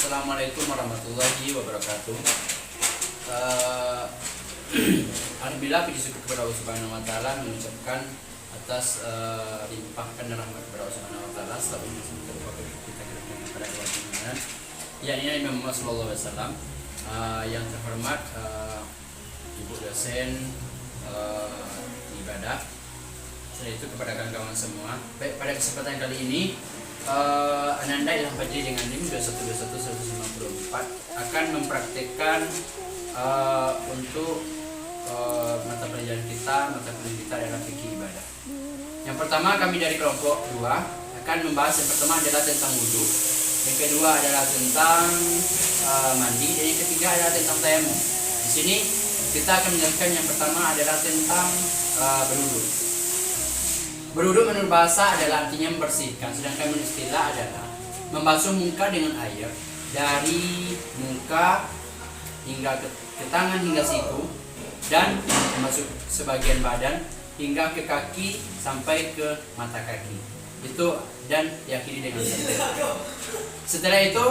Assalamualaikum warahmatullahi wabarakatuh. Alhamdulillah, puji syukur kepada Allah Subhanahu wa taala, mengucapkan atas limpahkan rahmat kepada Allah Subhanahu wa taala setelah kita kepada kewajiban yakni Nabi Muhammad sallallahu alaihi wasallam. Yang terhormat Ibu dosen ibadah, setelah itu kepada kawan-kawan semua. Baik, pada kesempatan kali ini Ananda Ilham Fajri dengan NIM 2121-154 akan mempraktikkan untuk mata pelajaran kita, mata kuliah kita adalah fikih ibadah. Yang pertama, kami dari kelompok 2 akan membahas. Yang pertama adalah tentang wudhu, yang kedua adalah tentang mandi, dan yang ketiga adalah tentang tayamum. Di sini kita akan menjelaskan yang pertama adalah tentang berwudhu. Berwudhu menurut bahasa adalah artinya membersihkan, sedangkan menurut istilah adalah membasuh muka dengan air dari muka hingga ke tangan hingga siku, dan masuk sebagian badan hingga ke kaki sampai ke mata kaki. Itu dan diakhiri dengan sabda. Setelah itu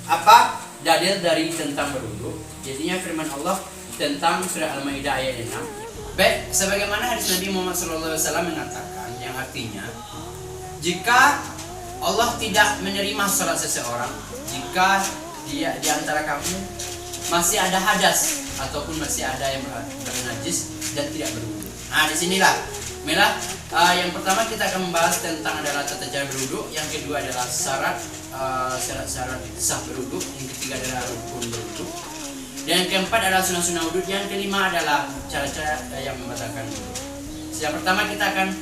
apa dalil dari tentang berwudhu? Jadinya firman Allah tentang surah Al-Maidah ayat 6. Baik, sebagaimana hadis Nabi Muhammad SAW mengatakan, yang artinya jika Allah tidak menerima salat seseorang, jika dia di antara kamu masih ada hadas ataupun masih ada yang bernajis dan tidak berwudu. Nah, disinilah yang pertama kita akan membahas tentang adalah tata cara berwudu, yang kedua adalah syarat sah berwudu, yang ketiga adalah rukun berwudu, dan yang keempat adalah sunah-sunah wudhu, yang kelima adalah cara-cara yang membatalkan wudhu. Yang pertama kita akan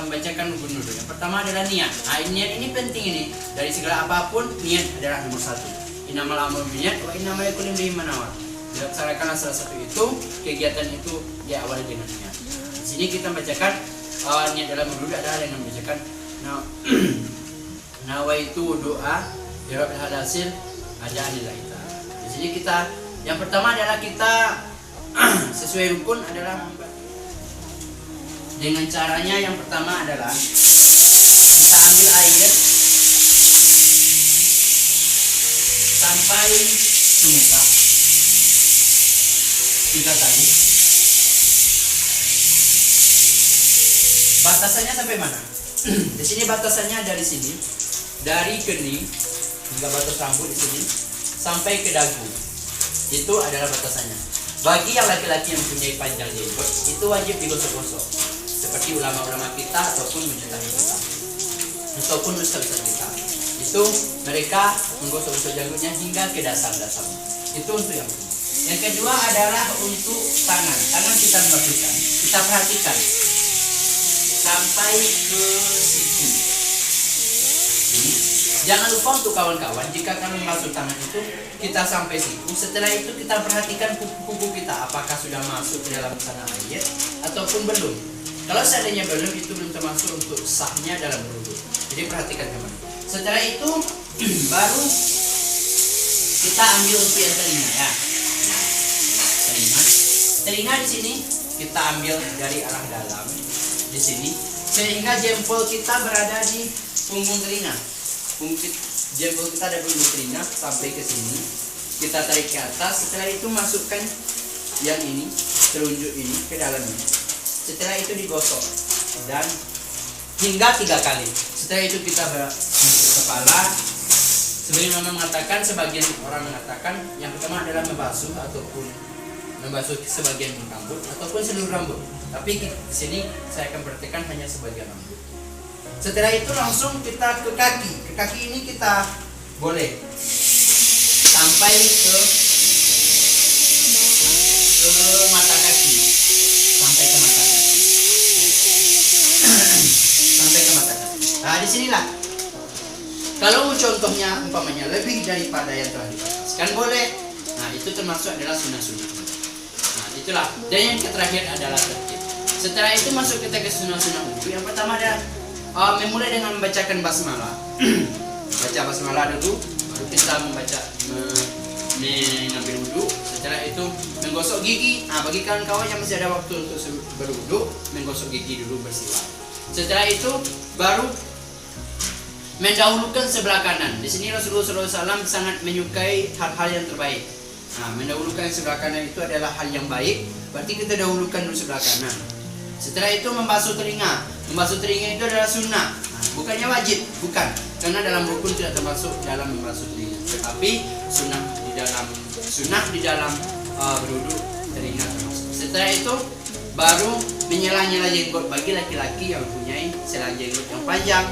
membacakan rukun wudhu. Yang pertama adalah niat. Nah, niat ini penting ini. Dari segala apapun, niat adalah nomor 1. Innamal a'malu binniyat wa innamal likulli imri'in ma nawa. Dilaksanakanlah salah satu itu, kegiatan itu diawali dengan niat. Di sini kita membacakan niat dalam wudhu adalah dengan membacakan nawaitu doa bi rabbil hadasil ajanillahi ta'ala. Di sini kita yang pertama adalah kita sesuai rukun adalah dengan caranya. Yang pertama adalah kita ambil air sampai semuka kita tadi. Batasannya sampai mana? Di sini batasannya dari sini, dari kening hingga batas rambut di sini sampai ke dagu. Itu adalah batasannya. Bagi yang laki-laki yang mempunyai panjang jenggot, itu wajib digosok-gosok, seperti ulama-ulama kita ataupun mujtahid kita ataupun ustaz-ustaz kita. Itu mereka menggosok-gosok jenggotnya hingga ke dasar-dasarnya. Itu untuk yang pertama. Yang kedua adalah untuk tangan. Tangan kita membersihkan, kita perhatikan sampai ke siku. Jangan lupa untuk kawan-kawan, jika kami masuk tangan itu kita sampai siku. Setelah itu kita perhatikan kuku kita apakah sudah masuk ke dalam sana air ataupun belum. Kalau seandainya belum, itu belum termasuk untuk sahnya dalam berwudu. Jadi perhatikan teman. Setelah itu baru kita ambil untuk yang telinga ya. Telinga di sini kita ambil dari arah dalam di sini sehingga jempol kita berada di punggung telinga. Jempol kita ada punggung telinga sampai ke sini, kita tarik ke atas. Setelah itu masukkan yang ini, telunjuk ini ke dalamnya. Setelah itu digosok dan hingga 3 kali. Setelah itu kita masuk kepala. Sebagian mengatakan, sebagian orang mengatakan yang pertama adalah membasuh ataupun membasuh sebagian rambut ataupun seluruh rambut. Tapi di sini saya akan praktekkan hanya sebagian rambut. Setelah itu langsung kita ke kaki. Ke kaki ini kita boleh sampai ke mata kaki. Sampai ke mata kaki. Sampai ke mata kaki. Nah, disinilah. Kalau contohnya umpamanya lebih daripada yang telah dibataskan boleh. Nah, itu termasuk adalah sunnah-sunnah. Nah, itulah. Dan yang terakhir adalah tertib. Setelah itu masuk kita ke sunnah-sunnah wudhu. Yang pertama adalah memulai dengan membacakan basmalah. Baca basmalah dulu, baru kita mengambil wudhu. Setelah itu menggosok gigi. Nah, bagi kawan-kawan yang masih ada waktu untuk berwudhu, menggosok gigi dulu, bersiwak. Setelah itu baru mendahulukan sebelah kanan. Di sini Rasulullah SAW sangat menyukai hal-hal yang terbaik. Nah, mendahulukan sebelah kanan itu adalah hal yang baik. Berarti kita dahulukan dulu sebelah kanan. Setelah itu membasuh telinga. Membasuh telinga itu adalah sunnah. Nah, bukannya wajib, bukan. Karena dalam rukun tidak termasuk dalam membasuh telinga. Tetapi sunnah di dalam berwudu telinga termasuk. Setelah itu baru menyela-nyela jenggot bagi laki-laki yang mempunyai sela jenggot yang panjang,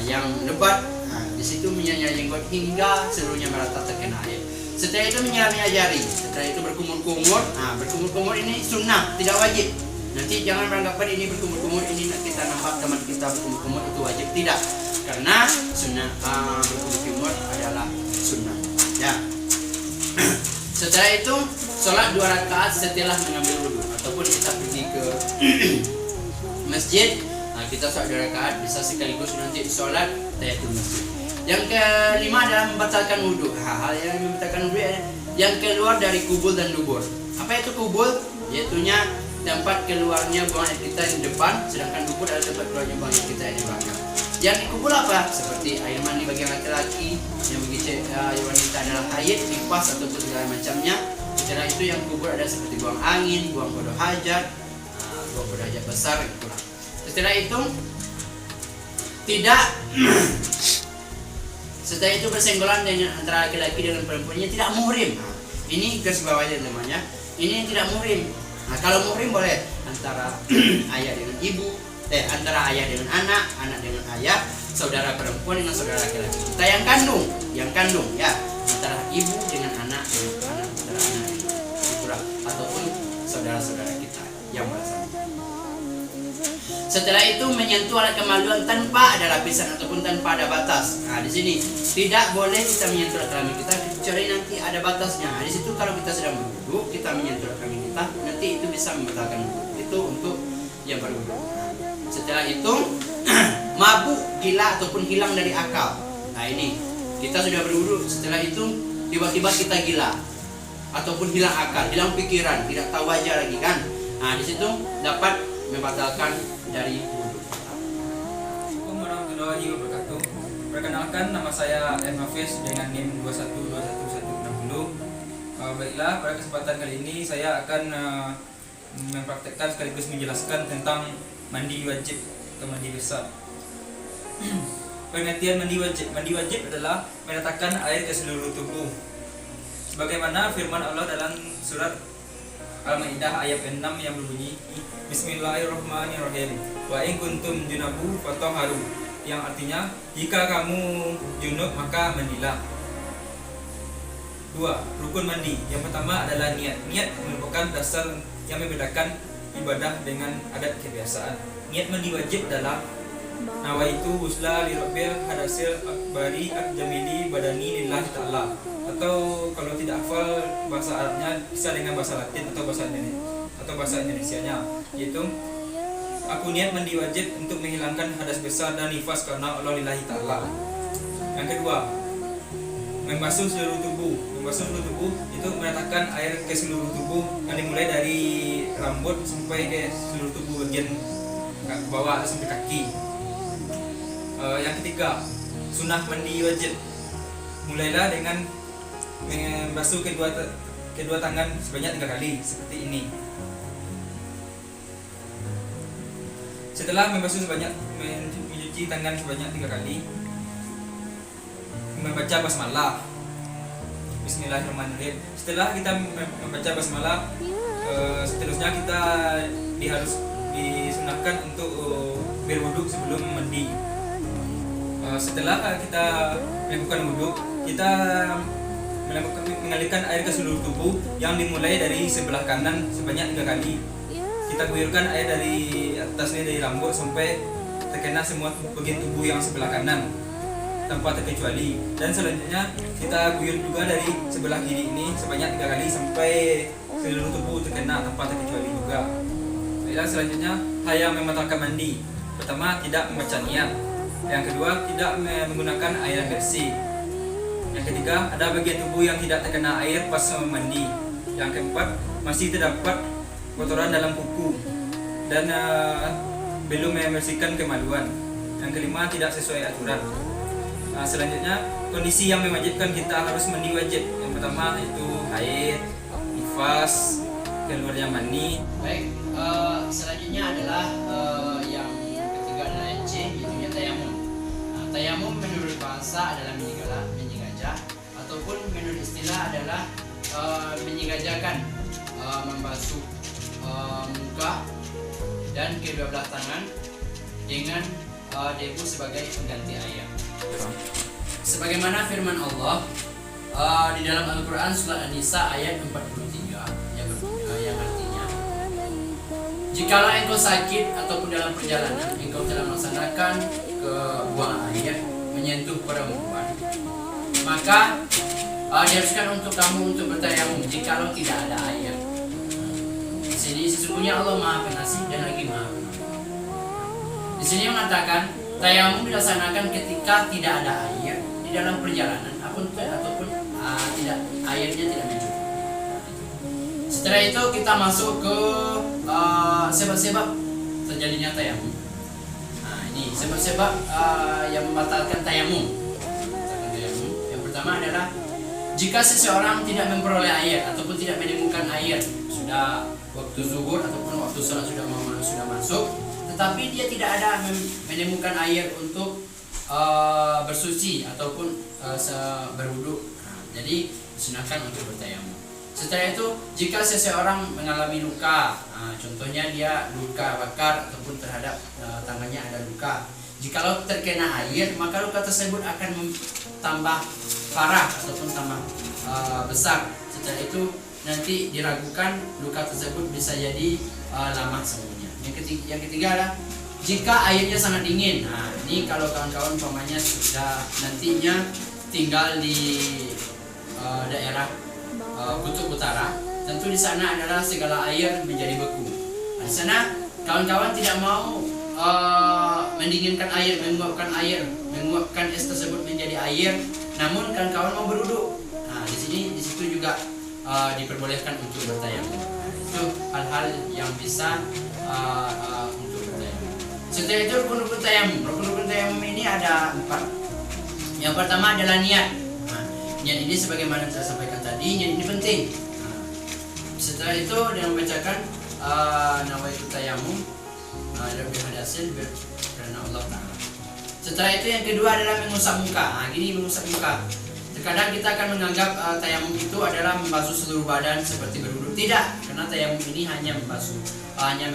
yang lebat. Nah, di situ menyela jenggot hingga seluruhnya merata terkena air. Setelah itu menyela jari. Setelah itu berkumur-kumur. Nah, berkumur-kumur ini sunnah, tidak wajib. Nanti jangan beranggapan ini berkumur-kumur ini kita nampak teman kita berkumur-kumur itu wajib, tidak. Karena sunnah berkumur-kumur adalah sunnah. Ya. Setelah itu sholat 2 rakaat setelah mengambil wudhu, ataupun kita pergi ke masjid, kita sholat 2 rakaat bisa sekaligus nanti sholat tahiyatul masjid. Yang kelima adalah membatalkan wudhu. Hal yang membatalkan wudhu yang keluar dari kubul dan dubur. Apa itu kubul? Yaitunya tempat keluarnya buang air kita di depan, sedangkan dubur adalah tempat keluarnya buang air kita di belakang. Yang dikubul apa? Seperti air mandi bagi laki-laki, yang bagi wanita adalah haid, nifas ataupun segala macamnya. Setelah itu yang kubur ada seperti buang angin, buang qada hajat, buang qada hajat besar itulah. Setelah itu tidak setelah itu bersenggolan dengan antara laki-laki dengan perempuannya tidak muhrim. Ini garis bawahnya namanya. Ini tidak muhrim. Nah, kalau muhrim boleh antara ayah dengan ibu, antara ayah dengan anak, anak dengan ayah, saudara perempuan dengan saudara laki-laki. Kita yang kandung ya, antara ibu dengan anak, anak antara anak itulah, ataupun saudara-saudara kita yang bersama. Setelah itu menyentuh alat kemaluan tanpa ada lapisan ataupun tanpa ada batas. Nah, di sini tidak boleh kita menyentuh alat kelamin kita kecuali nanti ada batasnya. Nah, di situ kalau kita sedang berwudu, kita menyentuh alat kelamin kita, nanti itu bisa membatalkan wudu. Itu untuk yang berwudu. Setelah itu mabuk, gila ataupun hilang dari akal. Nah, ini kita sudah berwudu, setelah itu tiba-tiba kita gila ataupun hilang akal, hilang pikiran, tidak tahu aja lagi kan. Nah, di situ dapat membatalkan dari wudu. Assalamualaikum warahmatullahi wabarakatuh. Perkenalkan, nama saya M. Hafiz dengan NIM 212160. Baiklah, pada kesempatan kali ini saya akan mempraktekkan sekaligus menjelaskan tentang mandi wajib atau mandi besar. Pengertian mandi wajib. Mandi wajib adalah menetapkan air ke seluruh tubuh. Sebagaimana firman Allah dalam surat Al-Maidah ayat 6 yang berbunyi Bismillahirrahmanirrahim. Wa in kuntum junabu fatahharu, yang artinya jika kamu junub maka mandilah. 2. Rukun mandi. Yang pertama adalah niat. Niat merupakan dasar yang membedakan ibadah dengan adat kebiasaan. Niat mandi wajib adalah nawaitu husla li rabbil hadasil akbari akjamili badani lillahi ta'ala. Atau kalau tidak hafal bahasa Arabnya bisa dengan bahasa Latin atau bahasa Indonesianya, yaitu aku niat mandi wajib untuk menghilangkan hadas besar dan nifas karena Allah lillahi ta'ala. Yang kedua, membasuh seluruh tubuh. Membasuh seluruh tubuh itu menetapkan air ke seluruh tubuh, yang dimulai dari rambut sampai ke seluruh tubuh bagian bawah sampai kaki. Yang ketiga, sunnah mandi wajib. Mulailah dengan membasuh kedua tangan sebanyak 3 kali seperti ini. Setelah mencuci tangan sebanyak 3 kali, membaca basmalah. Bismillahirrahmanirrahim. Setelah kita membaca basmalah, seterusnya kita disunahkan untuk berwudu sebelum mandi. Setelah kita melakukan wudu, kita mengalirkan air ke seluruh tubuh yang dimulai dari sebelah kanan sebanyak 3 kali. Kita guyurkan air dari atasnya, dari rambut sampai terkena semua bagian tubuh yang sebelah kanan tanpa terkecuali. Dan selanjutnya kita guyur juga dari sebelah kiri ini sebanyak 3 kali sampai seluruh tubuh terkena tanpa terkecuali juga. Dan selanjutnya hal yang membatalkan mandi. Pertama, tidak membaca niat. Yang kedua, tidak menggunakan air yang bersih. Yang ketiga, ada bagian tubuh yang tidak terkena air pas mandi. Yang keempat, masih terdapat kotoran dalam kuku dan belum membersihkan kemaluan. Yang kelima, tidak sesuai aturan. Nah, selanjutnya kondisi yang mewajibkan kita harus mandi wajib. Yang pertama itu haid, nifas, keluarnya mani. Baik, selanjutnya adalah yang ketiga adalah yang C, yaitu tayamum. Nah, tayamum menurut bahasa adalah menyegajah, ataupun menurut istilah adalah menyegajakan, membasuh muka dan kedua belah tangan dengan debu sebagai pengganti air. Sebagaimana firman Allah di dalam Al-Quran surat An-Nisa ayat 43 yang artinya, jikalau engkau sakit ataupun dalam perjalanan engkau telah melaksanakan ke buang air menyentuh perempuan, maka diharuskan untuk kamu untuk bertayamum jikalau tidak ada air. Di sini sesungguhnya Allah Maha Pengasih dan lagi Maha Penyayang. Di sini mengatakan tayamum dilaksanakan ketika tidak ada air di dalam perjalanan ataupun tidak, airnya tidak mencukupi. Setelah itu kita masuk ke sebab-sebab terjadinya tayamum. Nah, ini sebab-sebab yang membatalkan tayamum. Yang pertama adalah jika seseorang tidak memperoleh air ataupun tidak menemukan air, sudah waktu zuhur ataupun waktu sholat sudah masuk, tetapi dia tidak ada menemukan air untuk bersuci ataupun berwudu, jadi disunahkan untuk bertayamum. Setelah itu, jika seseorang mengalami luka, contohnya dia luka bakar ataupun terhadap tangannya ada luka, jikalau terkena air maka luka tersebut akan tambah parah ataupun tambah besar. Setelah itu nanti diragukan luka tersebut bisa jadi lama sembuhnya. Yang ketiga adalah jika airnya sangat dingin. Nah, ini kalau kawan-kawan umpamanya sudah nantinya tinggal di daerah kutub utara, tentu di sana adalah segala air menjadi beku. Nah, di sana kawan-kawan tidak mau mendinginkan air, menguapkan es tersebut menjadi air, namun kawan-kawan mau berwudu. Nah, di situ juga diperbolehkan untuk bertayamum. Nah, itu hal-hal yang bisa untuk bertayamum. Setelah itu rukun-rukun tayamum. Rukun-rukun tayamum ini ada 4. Yang pertama adalah niat. Nah, niat ini sebagaimana saya sampaikan tadi, niat ini penting. Nah, setelah itu dia membacakan nawaitu tayamum lebih hadasin karena Allah Ta'ala. Setelah itu yang kedua adalah mengusap muka. Nah, gini mengusap muka. Terkadang kita akan menganggap tayamum itu adalah membasuh seluruh badan seperti berwudu. Tidak, karena tayamum ini hanya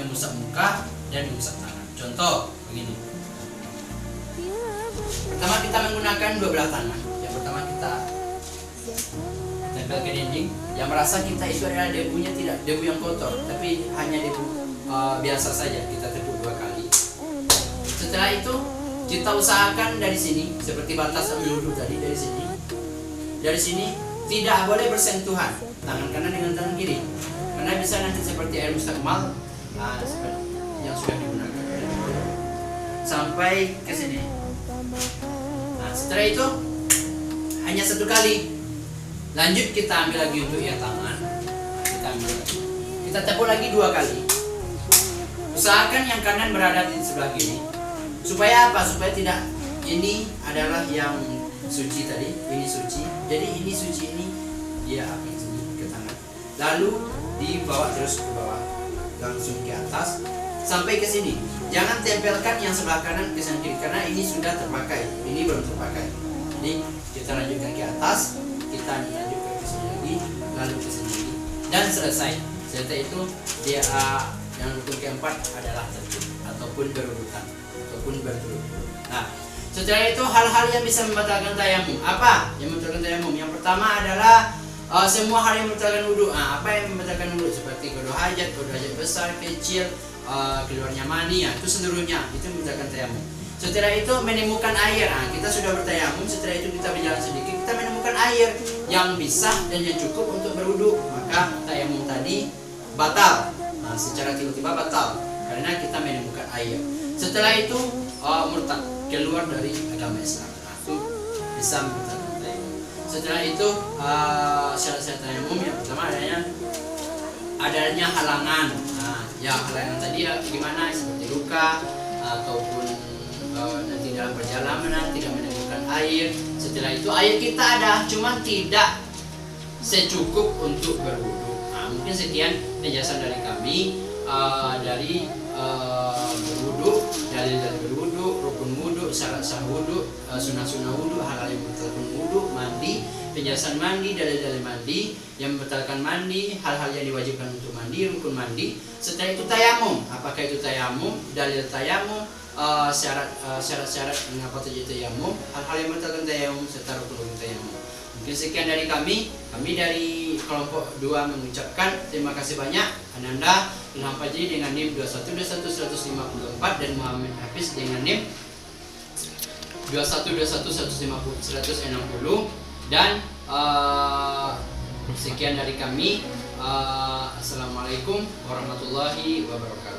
mengusap muka dan mengusap tangan. Contoh begini. Pertama kita menggunakan dua belah tangan. Yang pertama kita tempel ke dinding. Yang merasa kita itu adalah debunya tidak debu yang kotor, tapi hanya debu biasa saja. Kita tepuk 2 kali. Setelah itu kita usahakan dari sini seperti batas wudu tadi, dari sini tidak boleh bersentuhan tangan kanan dengan tangan kiri, karena bisa nanti seperti air mustakmal yang sudah digunakan sampai ke sini. Nah, setelah itu hanya 1 kali. Lanjut kita ambil lagi untuk tangan. Kita tepuk lagi 2 kali. Usahakan yang kanan berada di sebelah kiri. Supaya apa? Supaya tidak, ini adalah yang suci tadi, ini suci. Jadi ini suci, ini dia akan sini ke tangan. Lalu dibawa terus ke bawah, langsung ke atas sampai ke sini. Jangan tempelkan yang sebelah kanan ke sebelah kiri karena ini sudah terpakai, ini belum terpakai. Jadi kita lanjutkan ke atas, kita lanjutkan ke sini lagi, lalu ke sini lagi, dan selesai. Setelah itu dia yang rukun keempat adalah tertib ataupun berurutan ataupun berturut-turut. Nah, setelah itu hal-hal yang bisa membatalkan tayamum. Apa yang membatalkan tayamum? Yang pertama adalah semua hal yang membatalkan wudu. Apa yang membatalkan wudu? Seperti qada hajat besar, kecil, keluarnya mani, itu seluruhnya itu membatalkan tayamum. Setelah itu menemukan air. Kita sudah bertayamum. Setelah itu kita berjalan sedikit, kita menemukan air yang bisa dan yang cukup untuk berwudu. Maka tayamum tadi batal. Secara tiba-tiba batal karena kita menemukan air. Setelah itu murtad, keluar dari agama Islam. Itu bisa membatalkan tayamum. Setelah itu syarat-syarat tayamum yang pertama adanya halangan. Ya halangan tadi gimana? Seperti luka ataupun nanti dalam perjalanan tidak menemukan air. Setelah itu air kita ada, cuma tidak secukup untuk berwudu. Nah, mungkin sekian penjelasan dari kami dari berwudu, dalil-dalil berwudu, rukun wudu, syarat sah wudu, sunnah-sunnah wudu, hal-hal yang membatalkan wudu, mandi, penjelasan mandi, dalil-dalil mandi yang membatalkan mandi, hal-hal yang diwajibkan untuk mandi, rukun mandi. Setelah itu tayamum, apakah itu tayamum, dalil tayamum, syarat-syarat mengapa terjadi tayamum, hal-hal yang membatalkan tayamum serta rukun-rukun tayamum. Mungkin sekian dari kami dari kelompok 2 mengucapkan terima kasih banyak. Ananda Ilham Fajri dengan NIM 2121154 dan Muhammad Hafiz dengan NIM 2121160 dan sekian dari kami. Assalamualaikum warahmatullahi wabarakatuh.